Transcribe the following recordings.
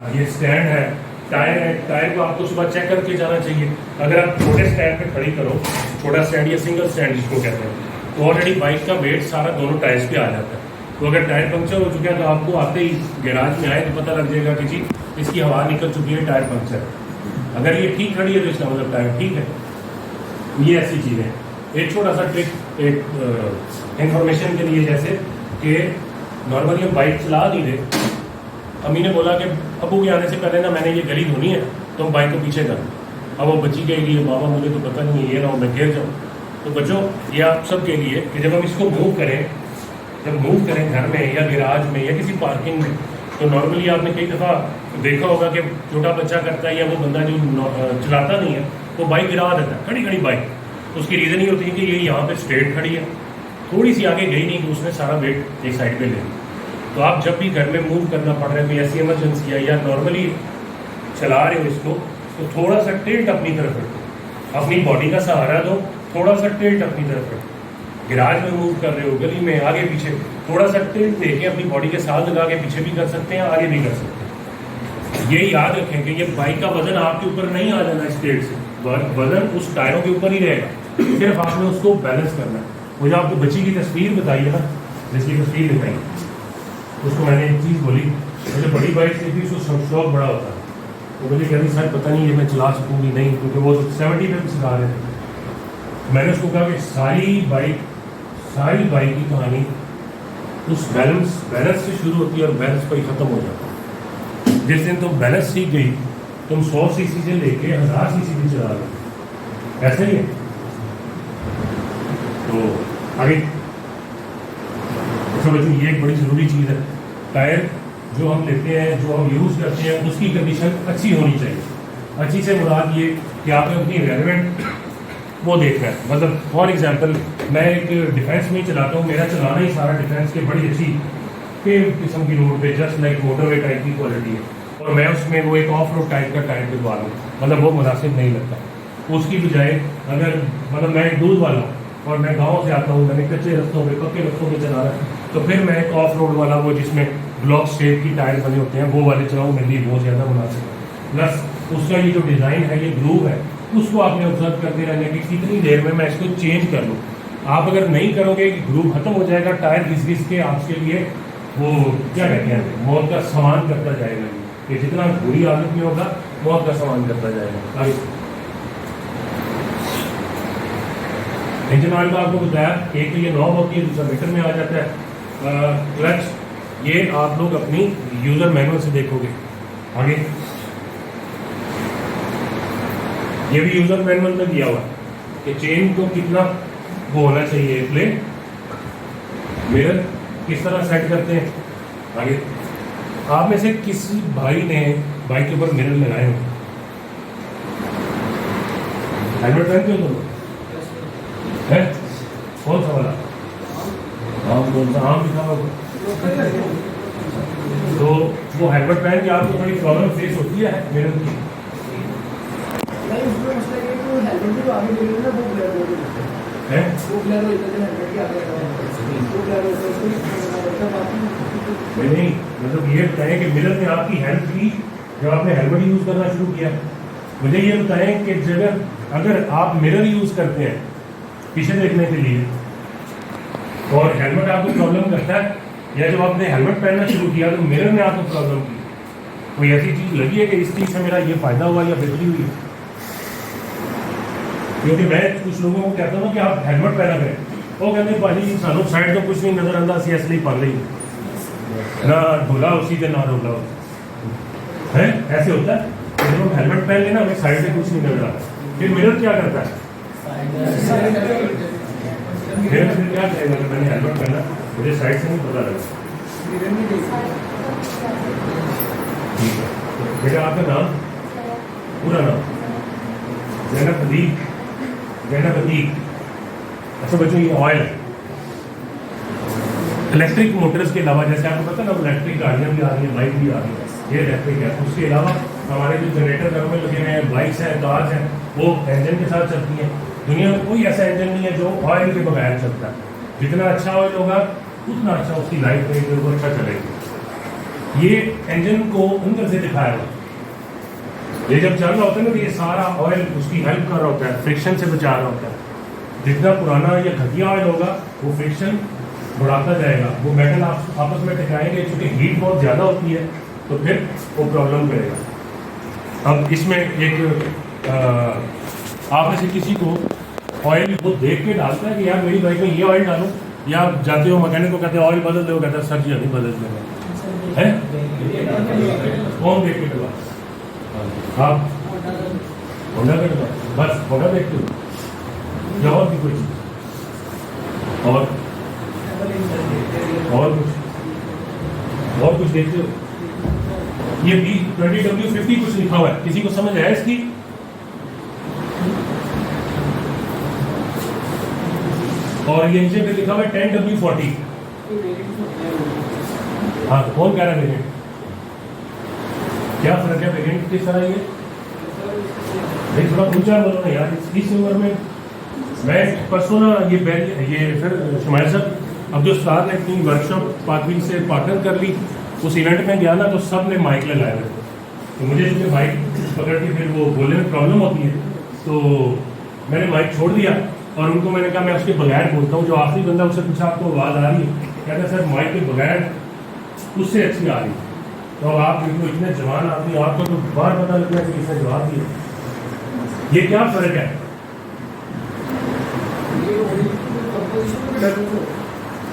ये स्टैंड है, टायर है, टायर को आपको सुबह चेक करके जाना चाहिए। अगर आप छोटे स्टैंड पे खड़ी करो, छोटा स्टैंड या सिंगल स्टैंड जिसको कहते हैं, तो ऑलरेडी बाइक का वेट सारा दोनों टायर्स पे आ जाता है। तो अगर टायर पंक्चर हो चुका है तो आपको आते ही गैराज में आए तो पता लग जाएगा कि जी इसकी हवा निकल चुकी है, टायर पंक्चर है। अगर ये ठीक खड़ी है तो इसका मतलब टायर ठीक है। ये ऐसी चीज़ है। एक छोटा सा ट्रिक, एक इंफॉर्मेशन के लिए, जैसे कि नॉर्मली हम बाइक चला नहीं रहे, अम्मी ने बोला कि अबू के आने से पहले ना मैंने ये गली धोनी है, तो हम बाइक को पीछे कर। अब वो बच्ची कहेगी बाबा मुझे तो पता नहीं है, ये ना हो मैं गिर जाऊँ। तो बच्चों ये आप सब के लिए कि जब हम इसको मूव करें, जब मूव करें घर में या गैराज में या किसी पार्किंग में, तो नॉर्मली आपने कई दफ़ा देखा होगा कि छोटा बच्चा करता है या वो बंदा जो चलाता नहीं है वो बाइक गिरा देता है, खड़ी खड़ी बाइक। उसकी रीज़न ये होती है कि ये यहाँ पे स्ट्रेट खड़ी है, थोड़ी सी आगे गई नहीं, तो उसने सारा वेट एक साइड पे ले लिया। तो आप जब भी घर में मूव करना पड़ रहा है, कोई ऐसी इमरजेंसी है या नॉर्मली चला रहे हो इसको, तो थोड़ा सा टिल्ट अपनी तरफ रखो, अपनी बॉडी का सहारा दो, थोड़ा सा टिल्ट अपनी तरफ रखो। गैराज में मूव कर रहे हो, गली में आगे पीछे, थोड़ा सा टिल्ट देके अपनी बॉडी के साथ लगा के पीछे भी कर सकते हैं, आगे भी कर सकते हैं। ये याद रखें कि ये बाइक का वजन आपके ऊपर नहीं आ जाना स्टेट से, वजन उस टायरों के ऊपर ही रहेगा, सिर्फ आपने उसको बैलेंस करना है। वो जो आपको बच्ची की तस्वीर बताई है ना, जिसकी तस्वीर दिखाई, उसको मैंने एक चीज़ बोली, मुझे बड़ी बाइक से भी उसको शौक बड़ा होता है। वो बोली कहती सर पता नहीं ये मैं चला सकूँगी नहीं, क्योंकि वो 70 पे भी सिखा रहे थे। मैंने उसको कहा कि सारी बाइक की कहानी उस बैलेंस से शुरू होती है और बैलेंस पर ही ख़त्म हो जाता है। जिस दिन तुम बैलेंस सीख गई, तुम 100 सीसी से लेके 1000 सीसी भी चला रहे, ऐसा ही है। तो आगे बच्चों ये एक बड़ी ज़रूरी चीज़ है, टायर जो हम लेते हैं, जो हम यूज़ करते हैं, उसकी कंडीशन अच्छी होनी चाहिए। अच्छी से मुराद ये कि आपने अपनी रेलेवेंट वो देखना है। मतलब फॉर एग्जांपल मैं एक डिफेंस में ही चलाता हूँ, मेरा चलाना ही सारा डिफेंस के बड़ी अच्छी किस्म की रोड पे, जस्ट लाइक मोटरवे टाइप की क्वालिटी है, और मैं उसमें वो एक ऑफ रोड टाइप का टायर लगवा लूँ, मतलब वो मुनासिब नहीं लगता। उसकी बजाय अगर मतलब मैं एक दूध वाला और मैं गाँव से आता हूँ, मैंने कच्चे रस्तों पे, पक्के रस्तों पे चलाना है, तो फिर मैं एक ऑफ रोड वाला, वो जिसमें ब्लॉक शेप की टायर बने होते हैं, वो वाले चलाऊँ, मेरे लिए बहुत ज़्यादा मुनासिब है। प्लस उसका ये जो डिज़ाइन है, ये ग्रूव है, उसको आपने ऑब्जर्व करते रहना कि कितनी देर में मैं इसको चेंज कर लूँ। आप अगर नहीं करोगे कि ग्रूव खत्म हो जाएगा, टायर घिस के आपके लिए वो क्या कहते हैं मौत का सामान करता जाएगा। ये जितना बुरी हालत में होगा मौत का सामान करता जाएगा। इंजन ऑयल का आपको बताया, एक तो ये नॉब होती है, दूसरा मीटर में आ जाता है। क्लच ये आप लोग अपनी यूज़र मैनुअल से देखोगे। आगे ये भी यूज़र मैनुअल में दिया हुआ है कि चेन को कितना वो होना चाहिए, प्लेन मिरर किस तरह सेट करते हैं। आगे आप में से किसी भाई ने बाइक के ऊपर मिरर लगाए हो? हेलमेट पहनते हो तुम? है कौन सा वाला? आम, कौन सा आम दिखा होगा? तो वो हेलमेट पहन के आपको थोड़ी प्रॉब्लम फेस होती है मिरर की। नहीं, मतलब ये बताएं कि मिरर ने आपकी हेल्प की जब आपने हेलमेट यूज़ करना शुरू किया। मुझे ये बताएं कि जगह अगर आप मिरर यूज़ करते हैं पीछे देखने के लिए और हेलमेट आपको प्रॉब्लम करता है, या जब आपने हेलमेट पहनना शुरू किया तो मिरर ने आपको प्रॉब्लम की, कोई ऐसी चीज़ लगी है कि इस चीज़ से मेरा ये फ़ायदा हुआ या बेहतरी हुई? क्योंकि मैं कुछ लोगों को कहता हूँ कि आप हेलमेट पहना करें, वो कहते हैं भाजी सानू साइड तो कुछ नहीं नजर आता, असं असली पा ली ना ढोला उसी से ना ढोला है, ऐसे होता है। जब हम हेलमेट पहन लेना हमें साइड से कुछ नहीं नजर आता, फिर मिरर क्या करता है, फिर क्या कहेगा कि मैंने हेलमेट पहना, मुझे साइड से नहीं पता लगा। ठीक है बेटा, आपका नाम, पूरा नाम? जैनब प्रदीप। अच्छा बच्चों, ये ऑयल है। इलेक्ट्रिक मोटर्स के अलावा, जैसे आपको पता है ना, इलेक्ट्रिक गाड़ियाँ भी आ रही हैं, बाइक भी आ रही है, ये इलेक्ट्रिक है। उसके अलावा हमारे जो जनरेटर घरों में लगे हुए हैं, बाइक्स हैं, कार्स हैं, वो इंजन के साथ चलती हैं। दुनिया में कोई ऐसा इंजन नहीं है जो ऑयल के बगैर चलता है। जितना अच्छा ऑयल होगा उतना अच्छा उसकी लाइफ रहेगी, वो अच्छा चलेगी। ये इंजन को अंदर से दिखाया हुआ, ये जब चल रहा होता है ना तो ये सारा ऑयल उसकी हेल्प कर रहा होता है, फ्रिक्शन से बचा रहा होता है। जितना पुराना या घटिया ऑयल होगा वो फ्रिक्शन बढ़ाता जाएगा, वो मेटल आपस में टकराएंगे, क्योंकि हीट बहुत ज़्यादा होती है तो फिर वो प्रॉब्लम करेगा। अब इसमें एक आप में से किसी को ऑयल वो देख के डालता है कि यार मेरी बाइक में ये ऑयल डालो, या जाते हो मैकेनिक को कहते हैं ऑयल बदल दो, कहता है सर जी अभी बदल देगा है, कौन देख के डलवा आप होंडा का डलवा, बस होंडा देखते हो या और भी कोई चीज़ और कुछ देखते हो? ये B20W50 कुछ लिखा हुआ है, किसी को समझ आया इसकी? और ये नीचे पे लिखा हुआ है 10W40। हाँ तो कौन कह रहा है वेरिएंट? क्या फर्क है वेरिएंट किस तरह? ये थोड़ा ऊंचा बोलो ना यार, इस उम्र में। मैं परसों ना ये फिर शुमाइल साहब अब जो उस्ताद ने अपनी वर्कशॉप पाथवील से पार्टनर कर ली, उस इवेंट में गया ना तो सब ने माइक लगाए हुए थे, तो मुझे क्योंकि माइक पकड़ के फिर वो बोलने में प्रॉब्लम होती है, तो मैंने माइक छोड़ दिया और उनको मैंने कहा मैं उसके बगैर बोलता हूँ। जो आखिरी बंदा उससे पूछा आपको आवाज़ आ रही है? कहता सर माइक के बगैर उससे अच्छी आ रही। तो अब आप बिल्कुल इतने जवान आदमी, आपको तो बार पता लगना चाहिए किसने जवाब दिया। ये क्या फ़र्क है?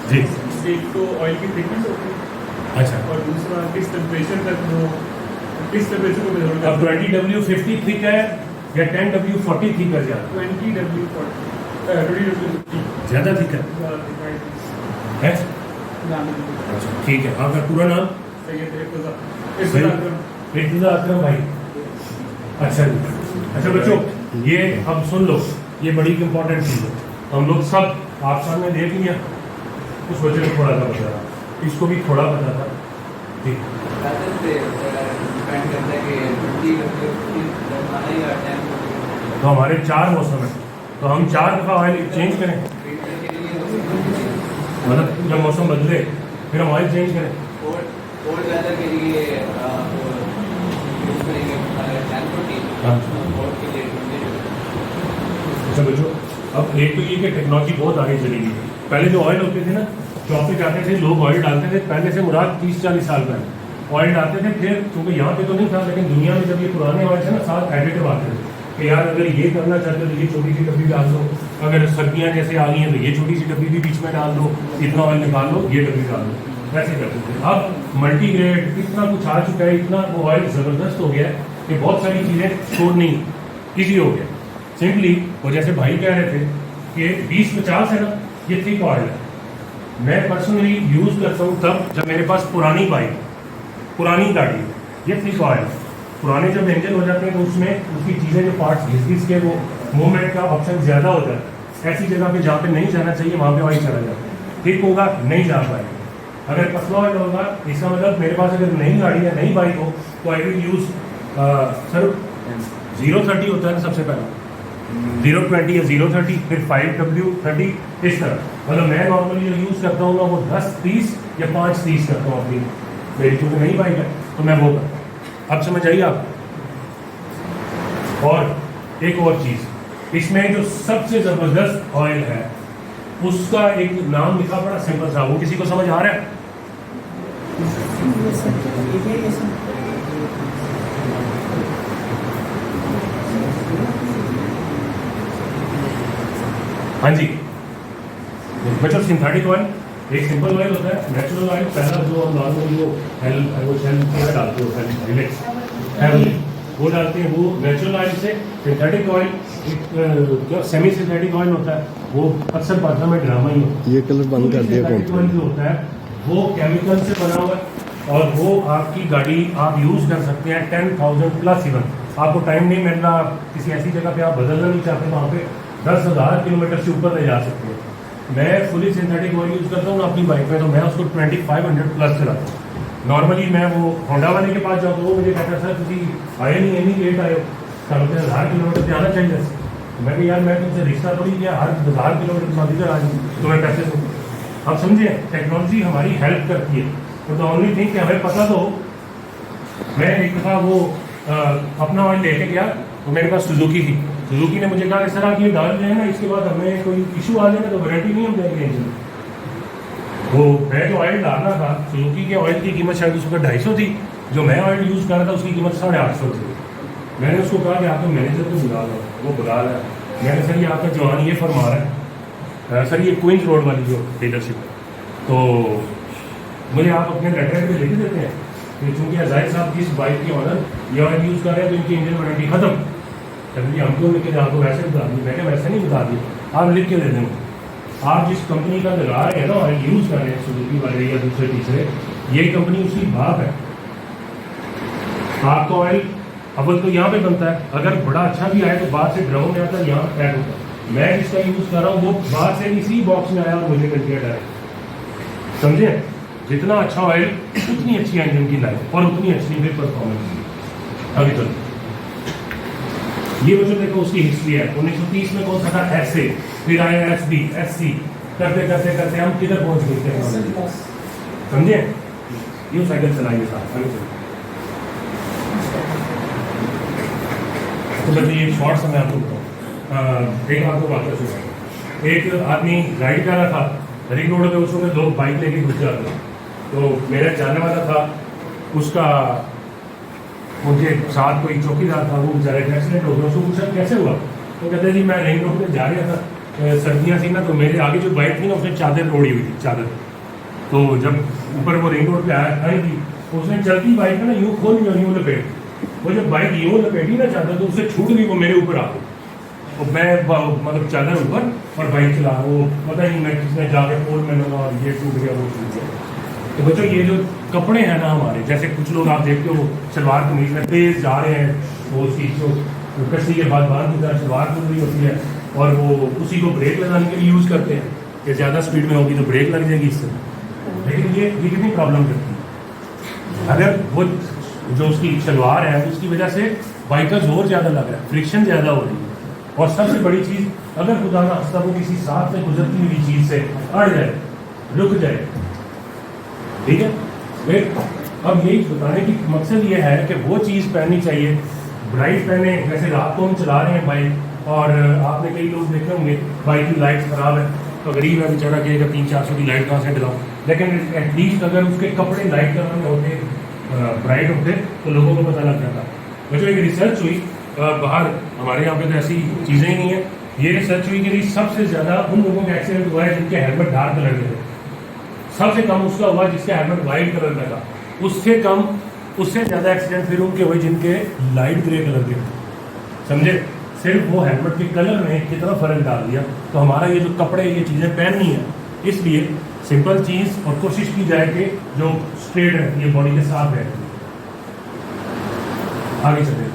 जी एक तो ऑयल की थिकनेस होती है, अच्छा, और दूसरा किस टेम्परेचर तक वो किस टेम्परेचर को मेजर करता है। अब 20W50 थिक है या 10W40 थिक है? ज़्यादा 20W50 ज़्यादा थिक है? अच्छा ठीक है। आपका पूरा नाम? इर्तिज़ा अकरम भाई। अच्छा जी, अच्छा बच्चों ये अब सुन लो, ये बड़ी इंपॉर्टेंट चीज़ है। हम लोग सब आप सामने देख लिया, उस बच्चे को थोड़ा सा बता रहा, इसको भी थोड़ा बता था, ठीक। तो हमारे 4 मौसम है, तो हम 4 दफ़ा ऑयल चेंज करें, मतलब जब मौसम बदले फिर हम ऑयल चेंज करें। अच्छा बच्चों, अब एक तो ये कि टेक्नोलॉजी बहुत आगे चली गई। पहले जो ऑयल होते थे ना, शॉप पे जाते थे लोग ऑयल डालते थे, पहले से मुराद 30-40 साल पहले ऑयल डालते थे। फिर क्योंकि यहाँ पे तो नहीं था, लेकिन दुनिया में जब ये पुराने ऑयल थे ना, साथ एडिटिव आते थे कि यार अगर ये करना चाहते हो तो ये छोटी सी डब्बी डाल दो, अगर सर्दियाँ जैसे आ गई हैं तो ये छोटी सी डब्बी भी बीच में डाल दो, इतना ऑयल निकाल लो, ये डब्बी डाल दो, वैसे करते थे। अब मल्टीग्रेड इतना कुछ आ चुका है, इतना वो ऑयल ज़बरदस्त हो गया है कि बहुत सारी चीज़ें छोड़नी ईजी हो गया सिंपली। और जैसे भाई कह रहे थे कि 20-50 है ना, ये थिक ऑयल है। मैं पर्सनली यूज़ करता हूँ तब जब मेरे पास पुरानी बाइक, पुरानी गाड़ी, ये थिक ऑयल है। पुराने जब इंजन हो जाते हैं तो उसमें उसकी चीज़ें जो पार्ट्स घिस के वो मूवमेंट का ऑप्शन ज़्यादा होता है। ऐसी जगह पे जहाँ पे नहीं जाना चाहिए वहाँ पे ऑयल चला जाता है, ठीक होगा नहीं जा पाएगा। अगर पतला ऑयल होगा, इसका मतलब मेरे पास अगर नई गाड़ी या नई बाइक हो तो आई विल यूज़ सर 030 होता है ना सबसे पहला, 020 या 030, फिर 5W30, इस तरह। मतलब मैं नॉर्मली जो यूज़ करता हूँ ना वो 10-30 या 5-30 करता हूँ अपनी, मेरी चूँकि नई बाइक है तो मैं वो करता हूँ। अब समझ आइए आप। और एक और चीज़, इसमें जो सबसे ज़बरदस्त ऑयल है उसका एक नाम लिखा, बड़ा सिंपल सा, वो किसी को समझ आ रहा है? हाँ जी बच्चों, सिंथेटिक ऑयल एक सिंपल ऑयल होता है, नेचुरल ऑयल पहला जो हम नॉर्मली वो शेल डालते हो, रिलैक्स वो डालते हैं, वो नेचुरल ऑयल से। सिंथेटिक ऑयल जो सेमी सिंथेटिक ऑयल होता है वो अक्सर भाषा में ड्रामा ही होता है। ये कलर बंद कर दिया। सिंथेटिक ऑयल जो होता है वो केमिकल से बना हुआ है और वो आपकी गाड़ी आप यूज़ कर सकते हैं 10,000 प्लस। इवन आपको टाइम नहीं मिल रहा, किसी ऐसी जगह पे आप बदलना नहीं चाहते, वहाँ पे 10,000 किलोमीटर से ऊपर ले जा सकते हैं। मैं फुली सिंथेटिक ऑयल यूज़ करता हूँ ना अपनी बाइक में, तो मैं उसको 2500 प्लस चलाता हूँ। नॉर्मली मैं वो होंडा वाले के पास जाऊँ तो वो मुझे कहता है सर तुम आए नहीं, इतनी लेट आए हो, 1000 किलोमीटर से आना चाहिए। मैं भी यार मैं तुमसे रिश्ता थोड़ी किया, हर 1000 किलोमीटर बाद इधर आ जाऊँ तुम्हें पैसे दूँ। आप समझे, टेक्नोलॉजी हमारी हेल्प करती है। द ओनली थिंग कि हमें पता तो, मैं एक दफ़ा वो अपना ऑयल लेके गया तो मेरे पास सुजुकी थी। सुजुकी ने मुझे कहा कि सर आप ये डाल दें ना, इसके बाद हमें कोई इशू आ जाए ना तो वारंटी नहीं हम देंगे इंजन। वो मैं जो ऑयल डालना था, सुजुकी के ऑयल की कीमत शायद उसका 250 थी, जो मैं ऑयल यूज़ कर रहा था उसकी कीमत 850 थी। मैंने उसको कहा कि आप तो मैनेजर को बुला लो, वो बुला रहा है। मैंने सर ये आपका जवान ये फरमा रहा है सर, ये क्वींस रोड वाली जो डीलरशिप है, तो मुझे आप अपने लेटर पे लिख देते हैं कि चूँकि अजाहिर साहब जिस बाइक के ऑनर ये ऑयल यूज़ कर रहे हैं तो इनकी इंजन वारंटी खत्म। चलिए हम क्यों लिख के आपको वैसे बता दी? मैं क्या वैसे नहीं बता दी, आप लिख के दे दें। आप जिस कंपनी का लगा रहे हैं ना ऑयल यूज़ कर रहे हैं, सुजुकी वाले या दूसरे तीसरे, ये कंपनी उसकी बाप है। आपका ऑयल अव्वल तो यहाँ पे बनता है, अगर बड़ा अच्छा भी आए तो बाहर से ड्रम में आता है, यहाँ पैक होता है। मैं जिसका यूज़ कर रहा हूँ वो बाहर से इसी बॉक्स में आया और मुझे मिल गया डायरेक्ट। समझे? जितना अच्छा ऑयल उतनी अच्छी इंजन की लाइफ और उतनी अच्छी फिर परफॉर्मेंस। अभी तो ये वजह देखो उसकी हिस्ट्री है। 1930 में कौन सा था? एसए, फिर आया एसबी, एससी, करते करते करते हम किधर पहुंच गए थे? समझे? ये साइकिल चलाइए साथ। तो बस ये शॉर्ट समय आपको बताऊँ, एक आपको बात सुना। एक आदमी राइड कर रहा था रिंग रोड पे, उसमें लोग बाइक लेके घुस जाते, तो मेरा जानने वाला था, उसका उनके साथ कोई चौकीदार था, वो बेचारे एक्सीडेंट हो गया। उसको पूछा कैसे हुआ, तो कहते जी मैं रिंग रोड पे जा रहा था, सर्दियाँ थी ना, तो मेरे आगे जो बाइक थी ना उसने चादर ओढ़ी हुई थी, चादर। तो जब ऊपर वो रिंग रोड पे आई थी तो उसने चलती बाइक में ना यूँ खोल यूँ यूँ लपेट, वो जब बाइक यूँ लपेटी ना चादर तो उससे छूट गई, वो मेरे ऊपर आ गई। तो मैं मतलब चादर ऊपर और बाइक चला, वो पता ही नहीं मैं किसने जाके पोल में लगा और ये टूट गया वो टूट गया। तो बच्चों ये जो कपड़े हैं ना हमारे, जैसे कुछ लोग आप देखते हो सलवार कमीज में तेज जा रहे हैं, वो उसकी जो कस्सी के बाद बांध की तरह सलवार खुल रही होती है और वो उसी को ब्रेक लगाने के लिए यूज़ करते हैं कि ज़्यादा स्पीड में होगी तो ब्रेक लग जाएगी इससे। लेकिन ये कितनी प्रॉब्लम करती है, अगर वो जो उसकी सलवार है उसकी वजह से बाइक का जोर ज़्यादा लग रहा है, फ्रिक्शन ज़्यादा हो रही है। और सबसे बड़ी चीज़, अगर खुदा ना खास्ता वो किसी साथ से गुजरती हुई चीज़ से अड़ जाए, रुक जाए, ठीक है। फिर अब यही बताने की मकसद ये है कि वो चीज़ पहननी चाहिए, ब्राइट पहने। जैसे रात को हम चला रहे हैं बाइक और आपने कई लोग देखे होंगे बाइक की लाइट ख़राब है तो गरीब है बेचारा कहेगा 300-400 की लाइट कहाँ से डलाऊँ, लेकिन एटलीस्ट अगर उसके कपड़े लाइट कलर में होते, ब्राइट होते, तो लोगों को पता लग जाता। बच्चों एक रिसर्च हुई बाहर, हमारे यहाँ पे तो ऐसी चीज़ें ही नहीं है। ये रिसर्च हुई कि सबसे ज़्यादा उन लोगों का एक्सीडेंट हुआ है जिनके हेलमेट डार्क कलर के थे, सबसे कम उसका हुआ जिसके हेलमेट वाइट कलर का था, उससे कम उससे ज़्यादा एक्सीडेंट फिर उनके हुए जिनके लाइट ग्रे कलर के थे। समझे? सिर्फ वो हेलमेट के कलर ने कितना फ़र्क डाल दिया। तो हमारा ये जो कपड़े ये चीज़ें पहननी है, इसलिए सिंपल चीज़ और कोशिश की जाए कि जो स्ट्रेट रहती है बॉडी के साथ रहती है। आगे चले।